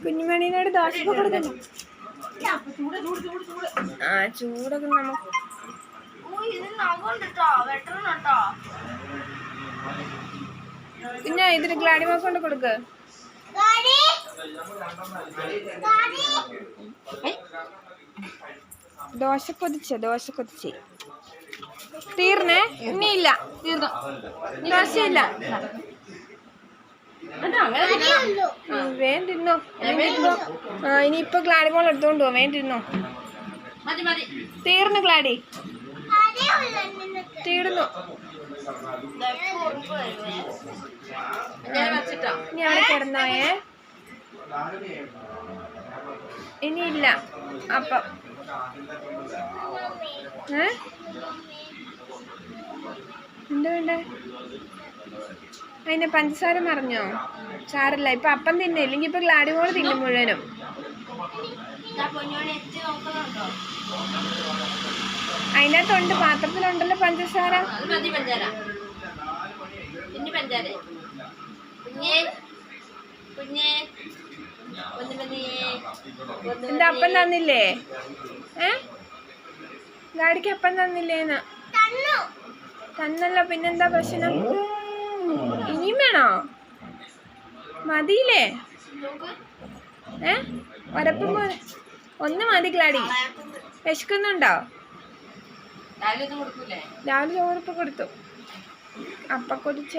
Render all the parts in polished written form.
കുഞ്ഞുമണീനോട് ദോശ കൊടുക്കണ്ട. ആ ചൂടൊക്കെ നമുക്ക് പിന്നെ ഇതിന് ഗ്ലാഡിമ കൊണ്ട് കൊടുക്ക്. ദോശ കൊതിച്ച് തീർന്നേ. ഇനിയില്ല, തീർന്നു. ദോശയില്ല. വേഗം തിന്നോ. ഇനിയിപ്പൊ ഗ്ലാഡിമോൾ എടുത്തോണ്ട് പോവാ. വേഗം തിന്നോ. തീർന്നു ഗ്ലാഡി, തീർന്നു. ഇനി അവിടെ കിടന്നോയേ. ഇനിയില്ല അപ്പം. എന്താ വേണ്ടേ? അതിനെ പഞ്ചസാര മറിഞ്ഞോ? സാരല്ല, ഇപ്പൊ അപ്പം തിന്നെ. ഇല്ലെങ്കിൽ ഇപ്പൊ ഗ്ലാഡിമോള് തിന്നും മുഴുവനും. അതിനകത്തുണ്ട്, പാത്രത്തിലുണ്ടല്ലോ പഞ്ചസാര. എന്താ അപ്പം തന്നില്ലേ? ഗാഡിക്ക് അപ്പം തന്നില്ലേന്ന് തന്നല്ലോ. പിന്നെന്താ പ്രശ്നം? ഇനിയും വേണോ? മതിയില്ലേ? ഒരപ്പം പോലെ ഒന്ന് മതി ഗ്ലാഡി. വിശക്കുന്നുണ്ടോ? രാവിലെ ചോറിപ്പ് കൊടുത്തു. അപ്പക്കൊതിച്ച്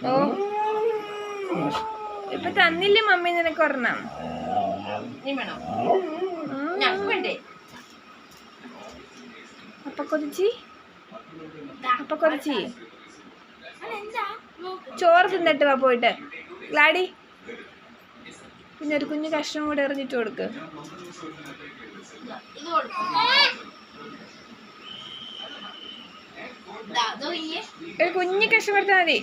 ഓ ഇപ്പൊ തന്നില്ലേ മമ്മി നിനക്ക് ഒരെണ്ണം? അപ്പക്കൊതിച്ച് ചോറ് തിന്നിട്ട് വാ പോയിട്ട് ഗ്ലാഡി. പിന്നെ ഒരു കുഞ്ഞു കഷ്ണം കൂടെ എറിഞ്ഞിട്ട് കൊടുക്ക്. ഒരു കുഞ്ഞു കഷ്ണം എടുത്താൽ മതി.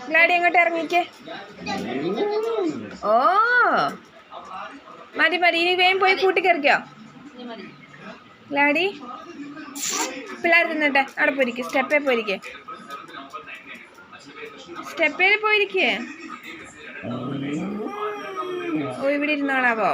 ഗ്ലാഡി അങ്ങോട്ട് ഇറങ്ങിക്കേ. ഓ മതി. ഇനി വേഗം പോയി കൂട്ടിക്കറിക്കോ ഗ്ലാഡി. പിള്ളേർ തിന്നട്ടെ. അവിടെ പോയിരിക്കേ. സ്റ്റെപ്പേൽ പോയിരിക്കേ. ഓ ഇവിടെ ഇരുന്നോളാവോ?